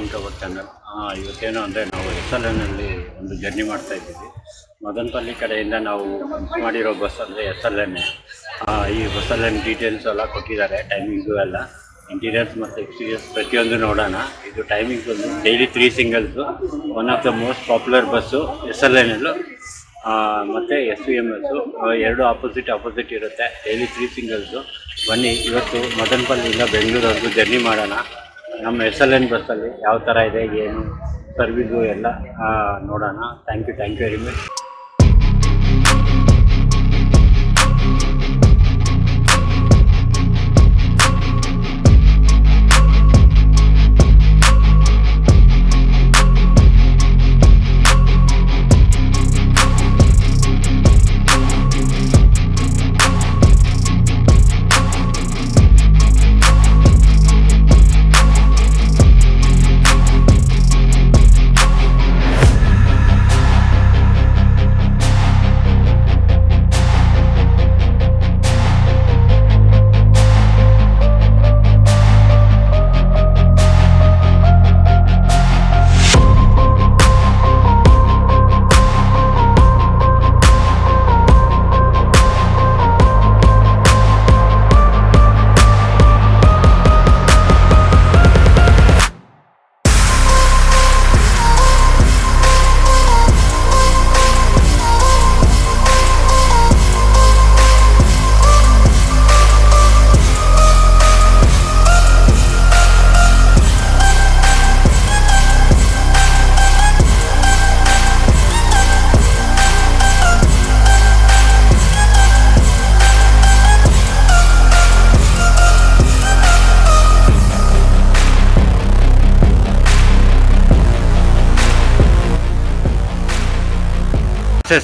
Welcome to our channel. ಇವತ್ತೇನು ಅಂದರೆ ನಾವು SLNನಲ್ಲಿ ಒಂದು ಜರ್ನಿ ಮಾಡ್ತಾ ಇದ್ದೀವಿ. ಮದನಪಲ್ಲಿ ಕಡೆಯಿಂದ ನಾವು ಮಾಡಿರೋ ಬಸ್ ಅಂದರೆ SLN. ಈ ಬಸ್ಸಲ್ಲಿ ಡೀಟೇಲ್ಸ್ ಎಲ್ಲ ಕೊಟ್ಟಿದ್ದಾರೆ, ಟೈಮಿಂಗು ಎಲ್ಲ, ಇಂಟೀರಿಯರ್ಸ್ ಮತ್ತು ಎಕ್ಸ್ಟೀರಿಯರ್ಸ್ ಪ್ರತಿಯೊಂದು ನೋಡೋಣ. ಇದು ಟೈಮಿಂಗ್ಸ್ ಒಂದು daily 3 singles. One of the most popular bus SLNಲ್ಲೂ ಮತ್ತು SVMS. ಎರಡು ಆಪೋಸಿಟ್ ಇರುತ್ತೆ. Daily 3 singles. ಬನ್ನಿ ಇವತ್ತು ಮದನಪಲ್ಲಿಯಿಂದ ಬೆಂಗಳೂರವರೆಗೂ ಜರ್ನಿ ಮಾಡೋಣ. ನಮ್ಮ SLN ಬಸ್ಸಲ್ಲಿ ಯಾವ ಥರ ಇದೆ, ಏನು ಸರ್ವಿಸು ಎಲ್ಲ ನೋಡೋಣ. Thank you very much.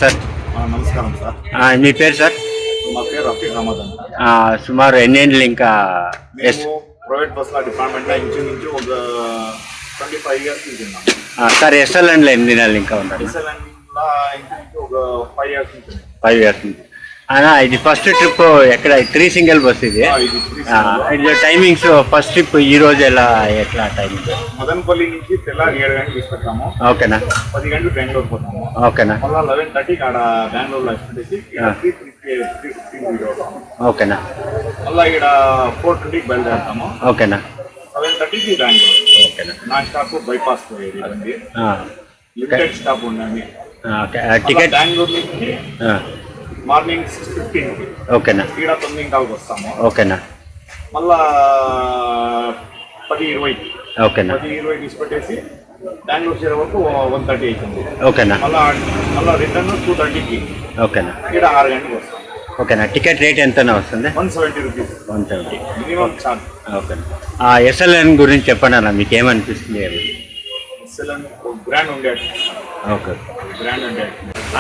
Sir నమస్కారం సార్. మీ పేరు సార్? మా పేరు రఫీక్ అహ్మద్ అంట. సుమారు ఎన్నేళ్ళు ఇంకా ప్రైవేట్ బస్సుల డిపార్ట్మెంట్లో ఇంచుమించు ఒక 25 ఇయర్స్ నుంచి ఉన్నాం సార్. SLNలో ఎన్ని నెలలు ఇంకా ఉన్నారు? SLNలో ఇంచుమించు ఒక 5 ఇయర్స్ నుంచి. 5 ఇయర్స్ నుంచి. ఇది ఫస్ట్ ట్రిప్ ఎక్కడ? 3 సింగిల్ బస్ ఇది. ఇది టైమింగ్స్ ఫస్ట్ ట్రిప్ ఈ రోజు ఎట్లా టైమింగ్? మదనపల్లి నుంచి తెల్లారి 7 గంటలకు తీసుకొస్తాము. ఓకేనా. 10 గంటలకు బెంగళూరు పోతాము. ఓకేనా. మళ్ళీ 11:30కి ఆడ బెంగళూరులో పెట్టేసి ఓకేనా. మళ్ళీ ఇక్కడ 4:20కి బయలుదేరుతాము. ఓకేనా. 7:30కి బెంగళూరు. ఓకేనా. నా స్టాప్ బైపాస్ పోయేది లిమిటెడ్ స్టాప్ ఉండండి. టికెట్ బెంగళూరు నుంచి మార్నింగ్ 6:15కి. ఓకేనా. ఇక్కడ 9:15కి వస్తాము. ఓకేనా. మళ్ళా 10:20కి. ఓకేనా. 10:20కి తీసుకొట్టేసి బెంగళూరు చేరే వరకు 1:30 అవుతుంది. ఓకేనా. మళ్ళీ రిటర్న్ 2:30కి. ఓకేనా. ఇక్కడ 6 గంటలకు వస్తాం. ఓకేనా. టికెట్ రేట్ ఎంతనా వస్తుంది? 170 రూపీస్. 170 minimum charge. ఓకేనా. SLN గురించి చెప్పండి అన్న, మీకు ఏమనిపిస్తుంది? SLN బ్రాండ్ ఉండేది. ఓకే. బ్రాండ్ ఉండేది.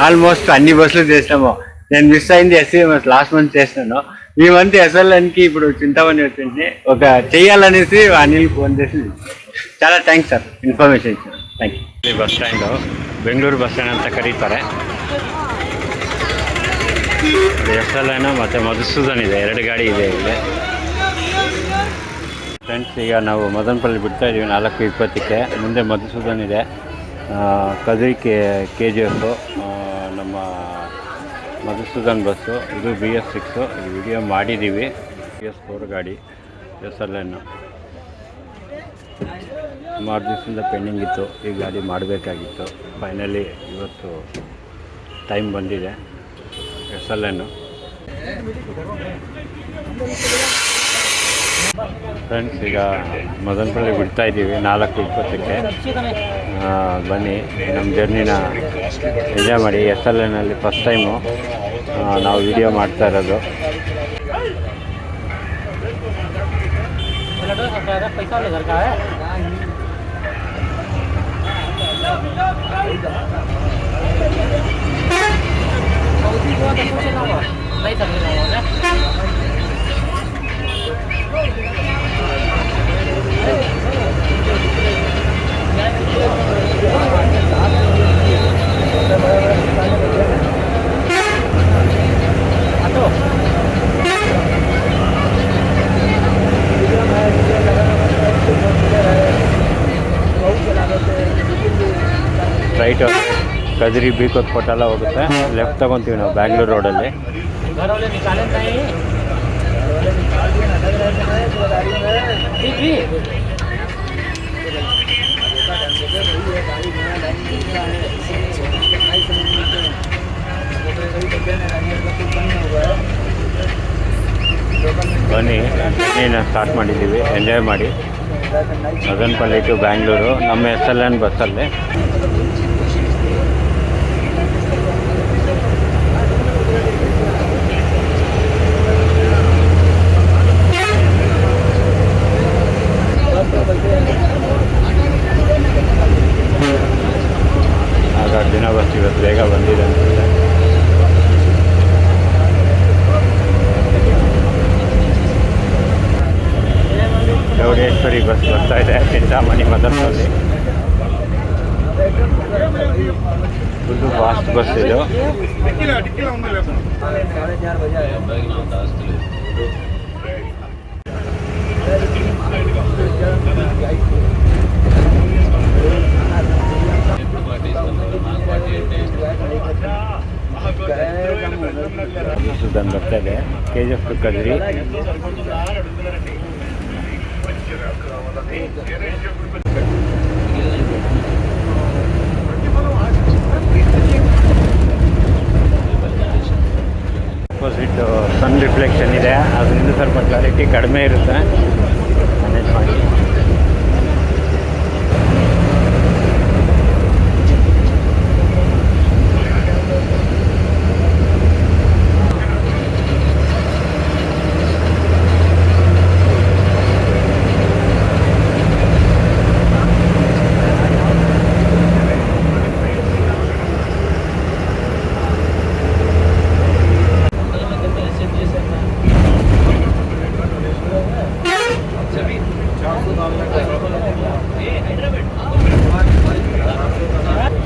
ఆల్మోస్ట్ అన్ని బస్సులు చేసినాము. నేను మిస్ అయింది SVMS, లాస్ట్ మంత్ చేసినాను. ఈ మంత్ SLNకి ఇప్పుడు చింతమని వచ్చింది. ఒక చెయ్యాలనేసి అనిల్ ఫోన్ చేసి చాలా థ್ಯಾಂಕ್ಸ್ ಸರ್, ಇನ್ಫಾರ್ಮೇಷನ್ ಇತ್ತು. Thank you. Bus stand Bengaluru bus stand ಅಂತ ಕರೀತಾರೆ. SLN ಮತ್ತು ಮಧುಸೂದನ್ ಇದೆ, 2 ಗಾಡಿ ಇದೆ ಇಲ್ಲಿ. ಫ್ರೆಂಡ್ಸ್, ಈಗ ನಾವು ಮದನಪಲ್ಲಿ ಬಿಡ್ತಾ ಇದ್ದೀವಿ 4:20ಕ್ಕೆ. ಮುಂದೆ ಮಧುಸೂದನ್ ಇದೆ, ಕದ್ರಿ KGF ನಮ್ಮ ಮಧುಸೂದನ್ ಬಸ್ಸು. ಇದು BS6. ಈ ವಿಡಿಯೋ ಮಾಡಿದ್ದೀವಿ. BS4 ಗಾಡಿ SLN. ಸುಮಾರು ದಿವಸದಿಂದ ಪೆಂಡಿಂಗ್ ಇತ್ತು, ಈ ಗಾಡಿ ಮಾಡಬೇಕಾಗಿತ್ತು. ಫೈನಲಿ ಇವತ್ತು ಟೈಮ್ ಬಂದಿದೆ. SLN ಫ್ರೆಂಡ್ಸ್, ಈಗ ಮದನಪಲ್ಲಿ ಬಿಡ್ತಾ ಇದ್ದೀವಿ 4:20ಕ್ಕೆ. ಬನ್ನಿ ನಮ್ಮ ಜರ್ನಿನ ಎಂಜಾಯ್ ಮಾಡಿ. SLNಲ್ಲಿ ಫಸ್ಟ್ ಟೈಮು ನಾವು ವಿಡಿಯೋ ಮಾಡ್ತಾ ಇರೋದು. ಕದ್ರಿ ಬೀಕೋತ್ ಕೊಟ್ಟೆಲ್ಲ ಹೋಗುತ್ತೆ. ಲೆಫ್ಟ್ ತೊಗೊತೀವಿ ನಾವು ಬ್ಯಾಂಗ್ಳೂರು ರೋಡಲ್ಲಿ. ಬನ್ನಿ ಜರ್ನಿನ ಸ್ಟಾರ್ಟ್ ಮಾಡಿದ್ದೀವಿ. ಎಂಜಾಯ್ ಮಾಡಿ. ಮದನಪಲ್ಲಿ ಟು ಬ್ಯಾಂಗ್ಳೂರು ನಮ್ಮ SLN ಬಸ್ಸಲ್ಲಿ. ಆಗ ದಿನ ಬಸ್ ಇವತ್ತು ಬೇಗ ಬಂದಿದೆ ಅನ್ಸುತ್ತೆ. ಚೌಡೇಶ್ವರಿ ಬಸ್ ಬರ್ತಾ ಇದೆ Chintamani Madanapalle. Full fast bus ಇದು. ಬರ್ತಾ ಇದೆ KGF to Kadiri. Opposite sun reflection ಇದೆ, ಅದರಿಂದ ಸ್ವಲ್ಪ ಕ್ಲಾರಿಟಿ ಕಡಿಮೆ ಇರುತ್ತೆ. ಮ್ಯಾನೇಜ್ ಮಾಡಿ.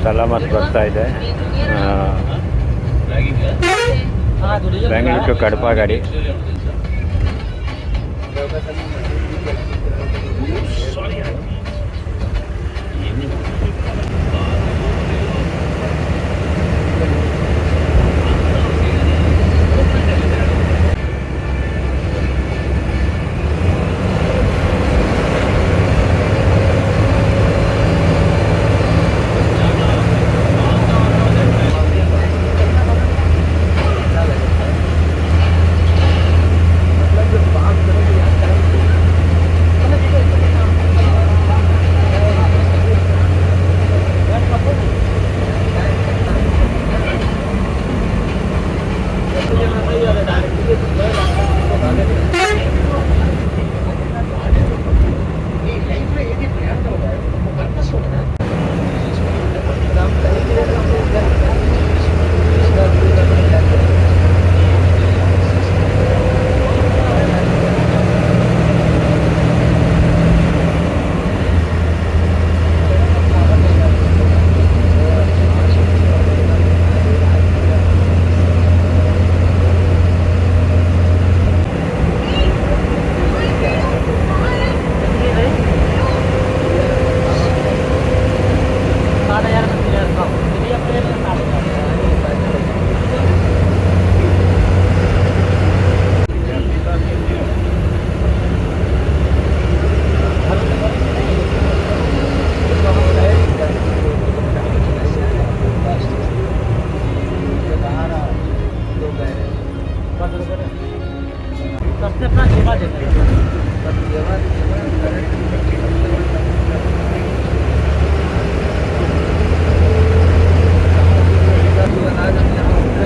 ಸಲಾಮತ್ ಬರ್ತಾ ಇದೆ. ಬೆಂಗಳೂರು ಟು ಕಡಪ ಗಾಡಿ.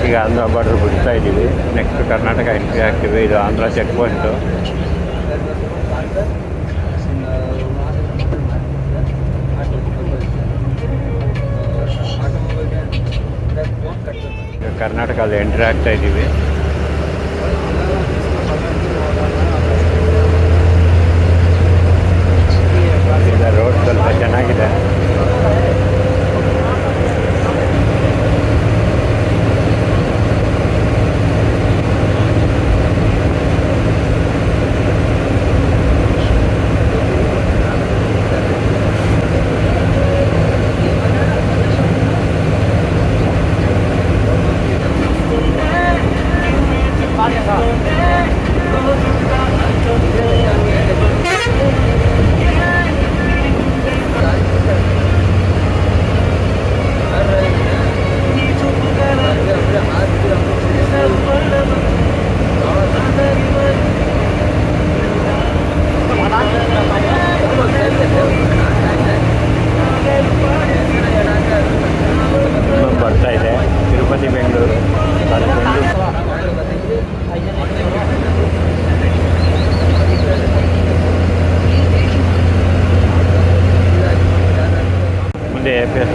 ಈಗ ಆಂಧ್ರ ಬಾರ್ಡರ್ ಬಿಡ್ತಾ ಇದ್ದೀವಿ. ನೆಕ್ಸ್ಟ್ ಕರ್ನಾಟಕ ಎಂಟ್ರಿ ಆಗ್ತೀವಿ. ಇದು ಆಂಧ್ರ ಚೆಕ್ ಪಾಯಿಂಟು. ಕರ್ನಾಟಕದಲ್ಲಿ ಎಂಟ್ರಿ ಆಗ್ತಾ ಇದ್ದೀವಿ. ರೋಡ್ ಸ್ವಲ್ಪ ಚೆನ್ನಾಗಿದೆ.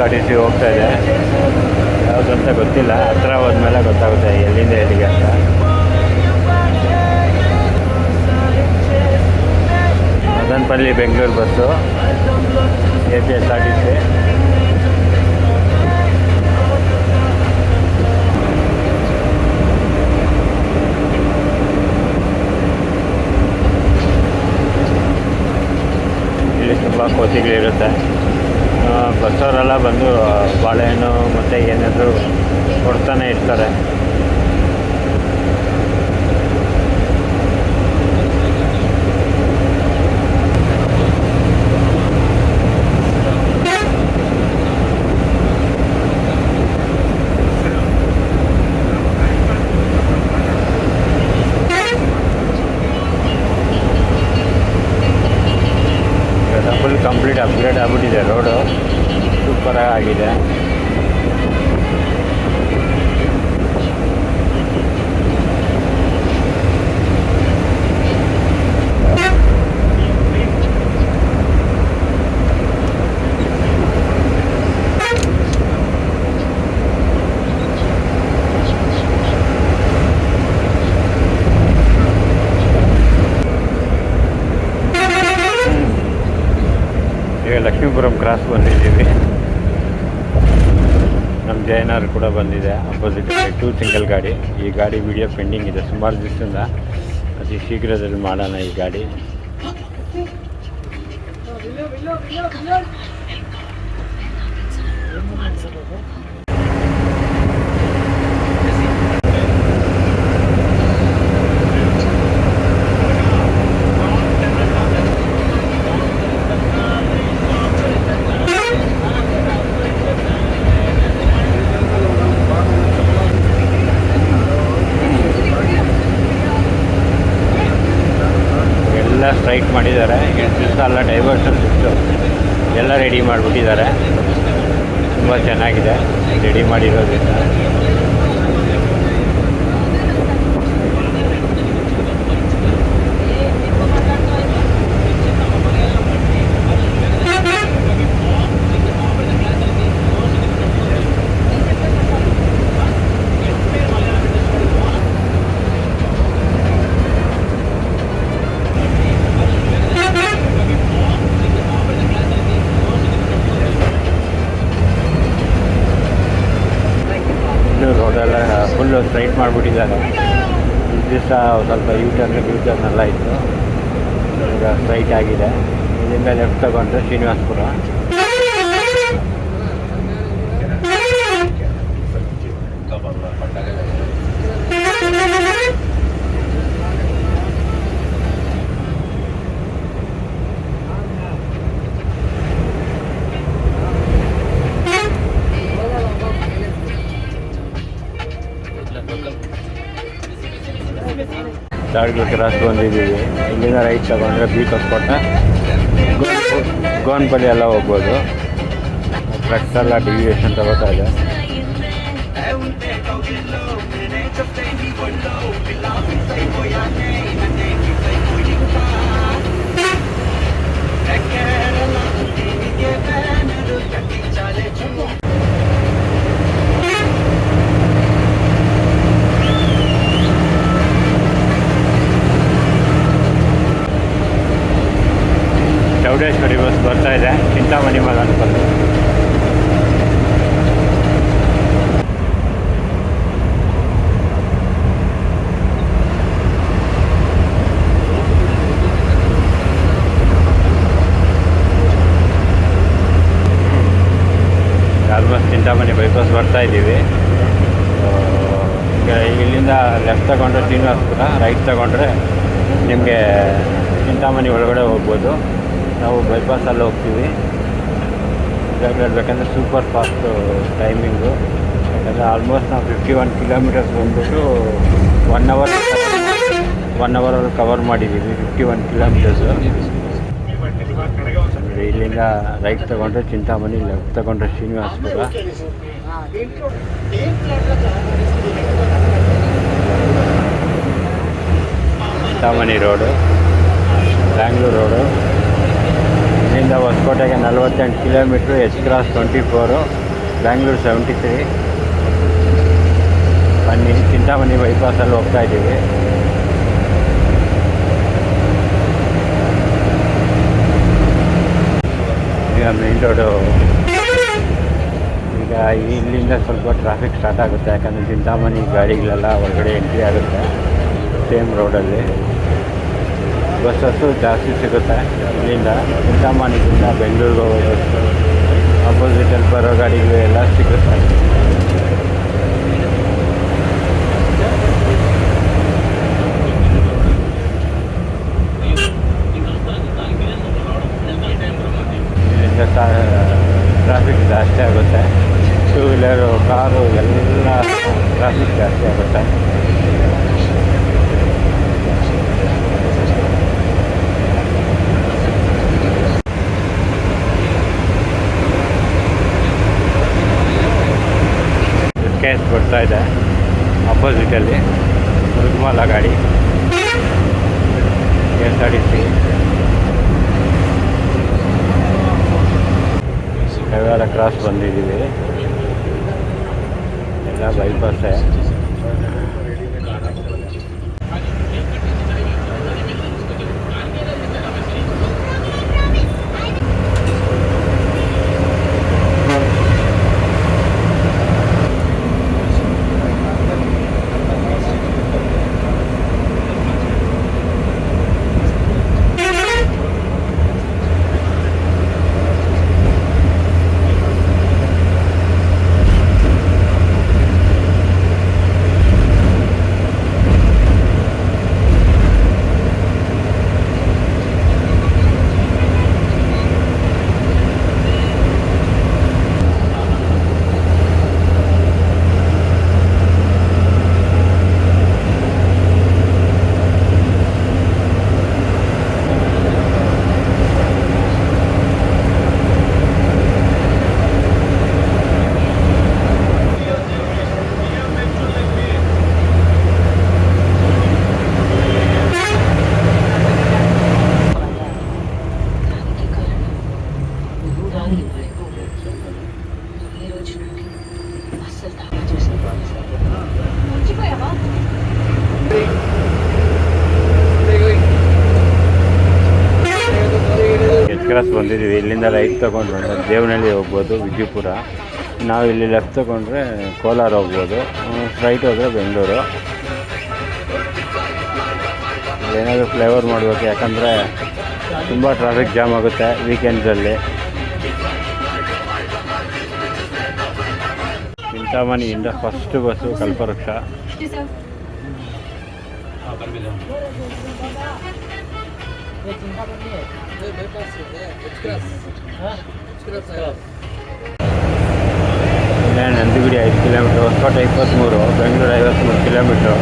KSRTC ಹೋಗ್ತಾ ಇದೆ. ಯಾವುದಂತ ಗೊತ್ತಿಲ್ಲ, ಹತ್ರ ಹೋದ್ಮೇಲೆ ಗೊತ್ತಾಗುತ್ತೆ ಎಲ್ಲಿಂದ ಎಲ್ಲಿಗೆ ಅಂತ. Madanapalle Bengaluru bus KSRTC. ಇಲ್ಲಿ ತುಂಬ ಕೋತಿಗಳಿರುತ್ತೆ. ಬಸ್ಸವರೆಲ್ಲ ಬಂದು ಬಾಳೆಹಣ್ಣು ಮತ್ತು ಏನಾದರೂ ಕೊಡ್ತಾನೆ ಇರ್ತಾರೆ. ಫುಲ್ ಕಂಪ್ಲೀಟ್ ಅಪ್ಗ್ರೇಡ್ ಆಗಿಬಿಟ್ಟಿದೆ, ರೋಡು ಸೂಪರಾಗಿ ಆಗಿದೆ. ಈಗ ಲಕ್ಷ್ಮೀಪುರಂ ಕ್ರಾಸ್ ಬಂದಿದ್ದೀವಿ. ನಮ್ಮ ಜಯನವ್ರು ಕೂಡ ಬಂದಿದೆ ಅಪೋಸಿಟ್ 2 ಸಿಂಗಲ್ ಗಾಡಿ. ಈ ಗಾಡಿ ವಿಡಿಯೋ ಪೆಂಡಿಂಗ್ ಇದೆ ಸುಮಾರು ದಿವಸದಿಂದ, ಅತಿ ಶೀಘ್ರದಲ್ಲಿ ಮಾಡೋಣ ಈ ಗಾಡಿ. ಎಲ್ಲ ಸ್ಟ್ರೈಟ್ ಮಾಡಿದ್ದಾರೆ. ಎಷ್ಟು ದಿವಸ ಎಲ್ಲ ಡೈವರ್ಷನ್ ಇತ್ತು, ಎಲ್ಲ ರೆಡಿ ಮಾಡಿಬಿಟ್ಟಿದ್ದಾರೆ. ತುಂಬ ಚೆನ್ನಾಗಿದೆ ರೆಡಿ ಮಾಡಿರೋದ್ರಿಂದ. ರೋಡೆಲ್ಲ ಫುಲ್ಲು ಸ್ಟ್ರೈಟ್ ಮಾಡಿಬಿಟ್ಟಿದ್ದಾರೆ. ಇಷ್ಟು ದಿವಸ ಸ್ವಲ್ಪ ಯೂಟರ್ನ್ ಎಲ್ಲ ಇತ್ತು, ಈಗ ಸ್ಟ್ರೈಟ್ ಆಗಿದೆ. ಇಲ್ಲಿಂದ ಲೆಫ್ಟ್ ತಗೊಂಡ್ರೆ ಶ್ರೀನಿವಾಸಪುರ. ತಾಡ್ಗೆ ಕ್ರಾಸ್ ಬಂದಿದ್ದೀವಿ. ಇಲ್ಲಿಂದ ರೈಟ್ ತಗೊಂಡ್ರೆ ಬೀಕಸ್ಕೊಟ್ಟ ಗೋನ್ಪಲ್ಲಿ ಎಲ್ಲ ಹೋಗ್ಬೋದು. ಟ್ರಕ್ಸ್ ಎಲ್ಲ ಡಿವಿಯೇಷನ್ ತಗೋತಾ ಇದೆ. ಚೌಡೇಶ್ವರಿ ಬಸ್ ಬರ್ತಾ ಇದೆ ಚಿಂತಾಮಣಿ ಮದನಪಲ್ಲಿ. ಆಲ್ಮೋಸ್ಟ್ ಚಿಂತಾಮಣಿ ಬೈಪಾಸ್ ಬರ್ತಾ ಇದ್ದೀವಿ. ಈಗ ಇಲ್ಲಿಂದ ಲೆಫ್ಟ್ ತಗೊಂಡ್ರೆ ಶ್ರೀನಿವಾಸಪುರ, ರೈಟ್ ತಗೊಂಡ್ರೆ ನಿಮಗೆ ಚಿಂತಾಮಣಿ ಒಳಗಡೆ ಹೋಗ್ಬೋದು. ನಾವು ಬೈಪಾಸಲ್ಲಿ ಹೋಗ್ತೀವಿ. ಇದ್ರಲ್ಲಿ ಹೇಳ್ಬೇಕಂದ್ರೆ ಸೂಪರ್ ಫಾಸ್ಟು ಟೈಮಿಂಗು. ಯಾಕಂದರೆ ಆಲ್ಮೋಸ್ಟ್ ನಾವು 51 ಕಿಲೋಮೀಟರ್ಸ್ ಬಂದ್ಬಿಟ್ಟು 1 ಅವರಲ್ಲಿ ಕವರ್ ಮಾಡಿದ್ದೀವಿ 51 ಕಿಲೋಮೀಟರ್ಸು. ಇಲ್ಲಿಂದ ರೈಟ್ ತಗೊಂಡ್ರೆ ಚಿಂತಾಮಣಿ, ಲೆಫ್ಟ್ ತಗೊಂಡ್ರೆ ಶ್ರೀನಿವಾಸಪುರ. Chintamani road, Bangalore road. ಇಲ್ಲಿಂದ ಹೊಸಕೋಟೆಗೆ 48 ಕಿಲೋಮೀಟ್ರು, H Cross 24. ಬ್ಯಾಂಗ್ಳೂರು 73 ಬನ್ನಿ. ಚಿಂತಾಮಣಿ ಬೈಪಾಸಲ್ಲಿ ಹೋಗ್ತಾ ಇದ್ದೀವಿ. ಈಗ ಮೇನ್ ರೋಡು, ಈಗ ಇಲ್ಲಿಂದ ಸ್ವಲ್ಪ ಟ್ರಾಫಿಕ್ ಸ್ಟಾರ್ಟ್ ಆಗುತ್ತೆ, ಯಾಕಂದರೆ ಚಿಂತಾಮಣಿ ಗಾಡಿಗಳೆಲ್ಲ ಹೊರಗಡೆ ಎಂಟ್ರಿ ಆಗುತ್ತೆ. ಸೇಮ್ ರೋಡಲ್ಲಿ ಬಸ್ಸಸ್ಸು ಜಾಸ್ತಿ ಸಿಗುತ್ತೆ. ಇಲ್ಲಿಂದ ಚಿಂತಾಮಣಿಯಿಂದ ಬೆಂಗಳೂರಿಗೆ ಹೋಗೋ ಬಸ್ಸು, ಆಪೋಸಿಟಲ್ಲಿ ಬರೋ ಗಾಡಿಗಳು ಎಲ್ಲ ಸಿಗುತ್ತೆ. ಇಲ್ಲಿಂದ ಟ್ರಾಫಿಕ್ ಜಾಸ್ತಿ ಆಗುತ್ತೆ. ಟೂ ವೀಲರು, ಕಾರು ಎಲ್ಲ ಟ್ರಾಫಿಕ್ ಜಾಸ್ತಿ ಆಗುತ್ತೆ. ಕೇಸ್ ಬರ್ತಾ ಇದೆ ಅಪೋಸಿಟಲ್ಲಿ, ಮುರುಗಮಲ ಗಾಡಿ KSRTC. ಕೈವಾರ ಕ್ರಾಸ್ ಬಂದಿದ್ದೀವಿ, ಎಲ್ಲ ಬೈಪಾಸೇ. ಕ್ರಾಸ್ ಬಂದಿದ್ದೀವಿ. ಇಲ್ಲಿಂದ ರೈಟ್ ತೊಗೊಂಡ್ರೆ ದೇವನಹಳ್ಳಿ ಹೋಗ್ಬೋದು, ವಿಜಯಪುರ. ನಾವು ಇಲ್ಲಿ ಲೆಫ್ಟ್ ತೊಗೊಂಡ್ರೆ ಕೋಲಾರ ಹೋಗ್ಬೋದು, ಸ್ಟ್ರೈಟ್ ಹೋದರೆ ಬೆಂಗಳೂರು. ಏನಾದರೂ ಫ್ಲೇವರ್ ಮಾಡಬೇಕು, ಯಾಕಂದರೆ ತುಂಬ ಟ್ರಾಫಿಕ್ ಜಾಮ್ ಆಗುತ್ತೆ ವೀಕೆಂಡ್ಸಲ್ಲಿ. ಚಿಂತಾಮಣಿಯಿಂದ ಫಸ್ಟ್ ಬಸ್ಸು ಕಲ್ಪವೃಕ್ಷ. ಇಲ್ಲ ನಂದಿಗುಡಿ 5 ಕಿಲೋಮೀಟ್ರ್, ಹೊಸಕೋಟೆ 23, ಬೆಂಗಳೂರು 53 ಕಿಲೋಮೀಟ್ರು.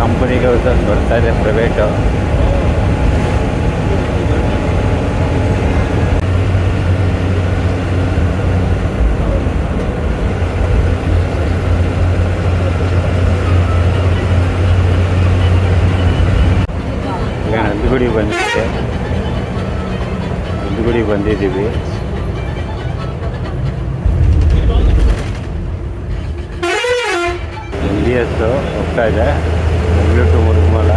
ಕಂಪನಿಗೆ ಬರ್ತಾ ಇದೆ ಪ್ರೈವೇಟು. ಈಗ ನಂದಿಗುಡಿ ಬಂದಿದೆ, ನಂದಿಗುಡಿ ಬಂದಿದ್ದೀವಿ. NDS ಹೋಗ್ತಾ ಇದೆ ಬೆಂಗಳೂರು ಟು ಮುರುಗಮಲ.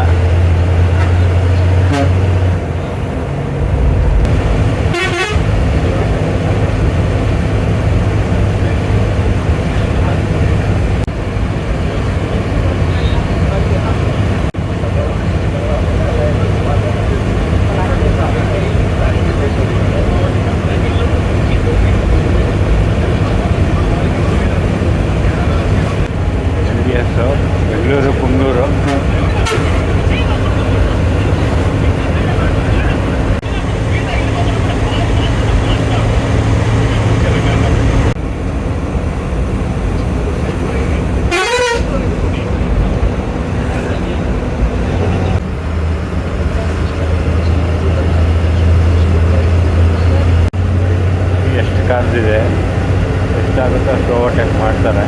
ಕಾರ್ಸ್ ಇದೆ, ಎಷ್ಟಾಗುತ್ತೋ ಅಷ್ಟು ಓವರ್ಟೇಕ್ ಮಾಡ್ತಾರೆ.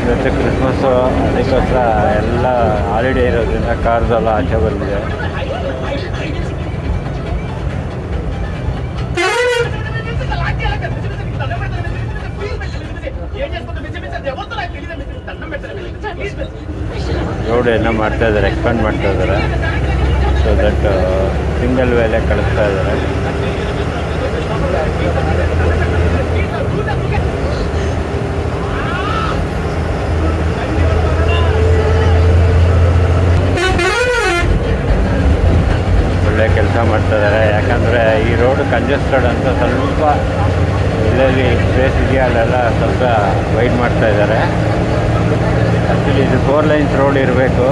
ಇವತ್ತು ಕ್ರಿಸ್ಮಸ್ಸು, ಅದಕ್ಕೋಸ್ಕರ ಎಲ್ಲ ಹಾಲಿಡೇ ಇರೋದ್ರಿಂದ ಕಾರ್ಸ್ ಎಲ್ಲ ಆಚೆ ಬಂದಿದೆ. ರೋಡ್ ಏನೋ ಮಾಡ್ತಾ ಇದ್ದಾರೆ, ಎಕ್ಸ್ಪ್ಯಾಂಡ್ ಮಾಡ್ತಾ ಇದ್ದಾರೆ. ಸೊ ದಟ್ ಸಿಂಗಲ್ ವೇಲೆ ಕಳಿಸ್ತಾ ಇದ್ದಾರೆ. ಒಳ್ಳೆ ಕೆಲಸ ಮಾಡ್ತಾ ಇದ್ದಾರೆ. ಯಾಕಂದರೆ ಈ ರೋಡ್ ಕಂಜೆಸ್ಟೆಡ್ ಅಂತ ಸ್ವಲ್ಪ ಎಲ್ಲೆಲ್ಲಿ ಸ್ಪೇಸ್ ಇದೆಯಾ ಅಲ್ಲೆಲ್ಲ ಸ್ವಲ್ಪ ವೈಡ್ ಮಾಡ್ತಾ ಇದ್ದಾರೆ. ಆ್ಯಕ್ಚುಲಿ ಇದು 4 ಲೈನ್ಸ್ ರೋಡ್ ಇರಬೇಕು.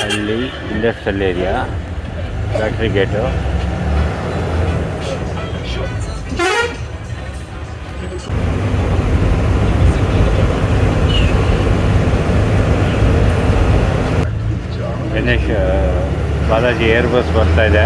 ಹಳ್ಳಿ industrial area, factory gate. Ganesh Balaji air bus ಬರ್ತಾ ಇದೆ.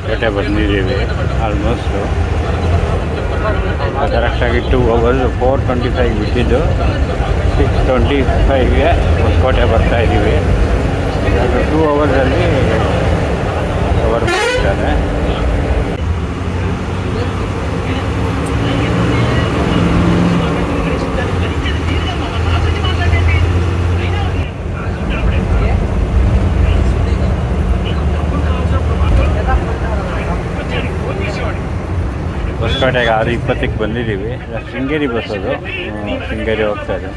ಕೋಟೆ ಬಂದಿದ್ದೀವಿ ಆಲ್ಮೋಸ್ಟು. ಕರೆಕ್ಟಾಗಿ 2 hours 4:25 ಬಿಟ್ಟಿದ್ದು 6:25ಗೆ ಹೊಸಕೋಟೆ ಬರ್ತಾಯಿದ್ದೀವಿ. 2 hours ಕವರ್ ಮಾಡಿದ್ದಾರೆ. ಹೊಸಕೋಟೆಗೆ 6:20ಕ್ಕೆ ಬಂದಿದ್ದೀವಿ. ಶೃಂಗೇರಿ ಬಸ್ ಅದು, ಶೃಂಗೇರಿ ಹೋಗ್ತಾ ಇದೆ.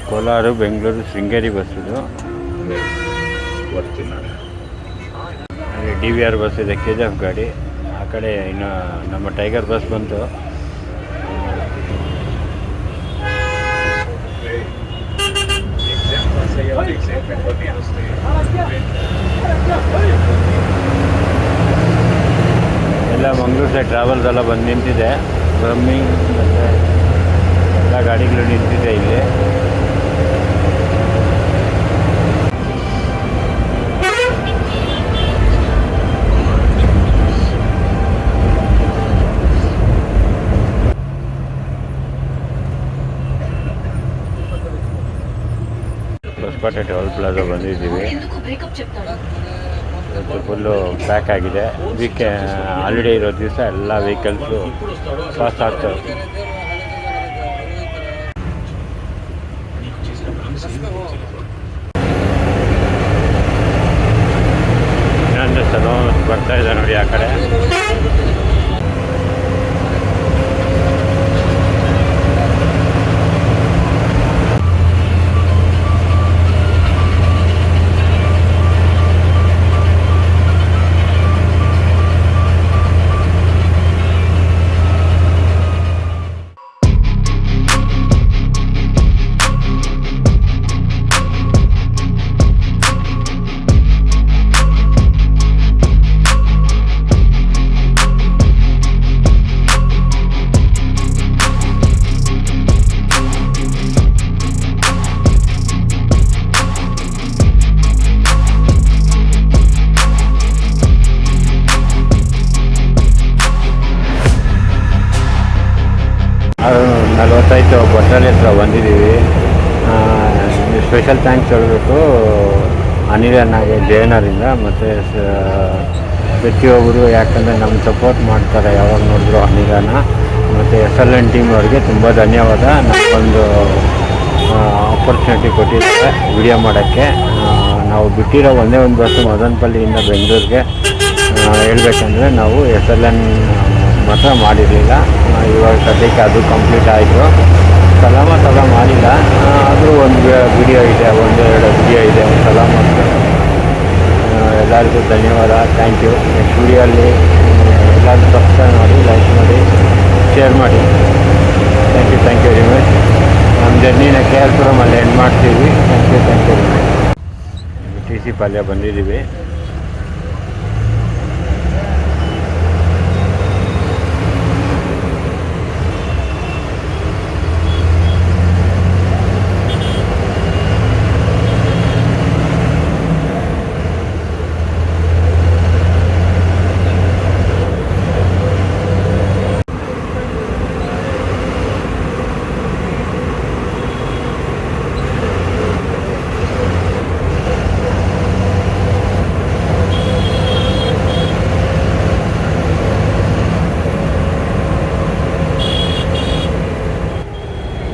ಕೋಲಾರ, ಬೆಂಗಳೂರು, ಶೃಂಗೇರಿ ಬಸ್ ಇದು. DVR ಬಸ್ ಇದೆ, KGF ಗಾಡಿ. ಆ ಕಡೆ ಇನ್ನು ನಮ್ಮ ಟೈಗರ್ ಬಸ್ ಬಂತು. ಎಲ್ಲ ಮಂಗಳೂರು ಸೈಡ್ ಟ್ರಾವೆಲ್ಸ್ ಎಲ್ಲ ಬಂದು ನಿಂತಿದೆ. ಬ್ರಹ್ಮಿ ಮತ್ತು ಎಲ್ಲ ಗಾಡಿಗಳು ನಿಂತಿದೆ ಇಲ್ಲಿ. ಹೊಸಕೋಟೆ ಟೋಲ್ ಪ್ಲಾಜಾ ಬಂದಿದ್ದೀವಿ. ಇವತ್ತು ಫುಲ್ಲು ಪ್ಯಾಕ್ ಆಗಿದೆ. ಹಾಲಿಡೇ ಇರೋ ದಿವಸ ಎಲ್ಲ ವೆಹಿಕಲ್ಸು ಪಾಸ್ ಆಗ್ತವೆ. ಇನ್ನೊಂದು ಸಲ ಬರ್ತಾ ಇದೆ ನೋಡಿ ಆ ಕಡೆ. ಗೊತ್ತಾಯಿತು ಬಸ್ಸಲ್ಲಿ ಹತ್ರ ಬಂದಿದ್ದೀವಿ. ಸ್ಪೆಷಲ್ ಥ್ಯಾಂಕ್ಸ್ ಹೇಳಬೇಕು ಅನಿಲ್ ಅಣ್ಣಗೆ ಜಯನರಿಂದ ಮತ್ತು ಪ್ರತಿಯೊಬ್ಬರು, ಯಾಕಂದರೆ ನಮ್ಗೆ ಸಪೋರ್ಟ್ ಮಾಡ್ತಾರೆ ಯಾವಾಗ ನೋಡಿದ್ರು ಅನಿಲನ. ಮತ್ತು SLN ಟೀಮ್ ಅವ್ರಿಗೆ ತುಂಬ ಧನ್ಯವಾದ. ನಮಗೊಂದು ಆಪರ್ಚುನಿಟಿ ಕೊಟ್ಟಿದ್ದಾರೆ ವಿಡಿಯೋ ಮಾಡೋಕ್ಕೆ. ನಾವು ಬಿಟ್ಟಿರೋ ಒಂದೇ ಒಂದು ಬಸ್ಸು ಮದನಪಲ್ಲಿಯಿಂದ ಬೆಂಗಳೂರಿಗೆ ಹೇಳ್ಬೇಕಂದ್ರೆ ನಾವು SLN ಮಾತ್ರ ಮಾಡಿರಲಿಲ್ಲ. ಇವಾಗ ಸದ್ಯಕ್ಕೆ ಅದು ಕಂಪ್ಲೀಟ್ ಆಯಿತು. ಸಲಾಮತ್ ಎಲ್ಲ ಮಾಡಿಲ್ಲ, ಆದರೂ ಒಂದು ವಿಡಿಯೋ ಇದೆ, ಒಂದೆರಡು ವಿಡಿಯೋ ಇದೆ ಸಲಾಮತ್. ಎಲ್ಲರಿಗೂ ಧನ್ಯವಾದ, ಥ್ಯಾಂಕ್ ಯು. ನೆಕ್ಸ್ಟ್ ವಿಡಿಯೋಲ್ಲಿ ಎಲ್ಲರೂ ಸಬ್ಸ್ಕ್ರೈಬ್ ಮಾಡಿ, ಲೈಕ್ ಮಾಡಿ, ಶೇರ್ ಮಾಡಿ. Thank you very much. ನಮ್ಮ ಜರ್ನಿನ KR ಪುರಮಲ್ಲಿ ಎಂಡ್ ಮಾಡ್ತೀವಿ. Thank you very much. TC Palya ಬಂದಿದ್ದೀವಿ.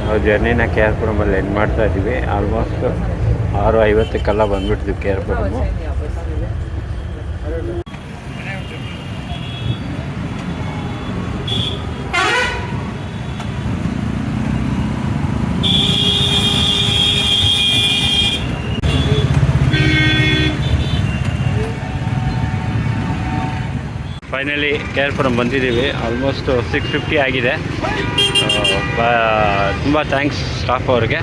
ನಾವು ಜರ್ನಿನ KR ಪುರಮಲ್ಲಿ ಎಂಡ್ ಮಾಡ್ತಾ ಇದ್ದೀವಿ. ಆಲ್ಮೋಸ್ಟ್ 6:50ಕ್ಕೆಲ್ಲ ಬಂದುಬಿಡ್ತೀವಿ KR Puram. Finally KR Puram ಬಂದಿದ್ದೀವಿ. ಆಲ್ಮೋಸ್ಟ್ 6:50 ಆಗಿದೆ. ತುಂಬ ಥ್ಯಾಂಕ್ಸ್ ಸ್ಟಾಫ್ ಅವ್ರಿಗೆ.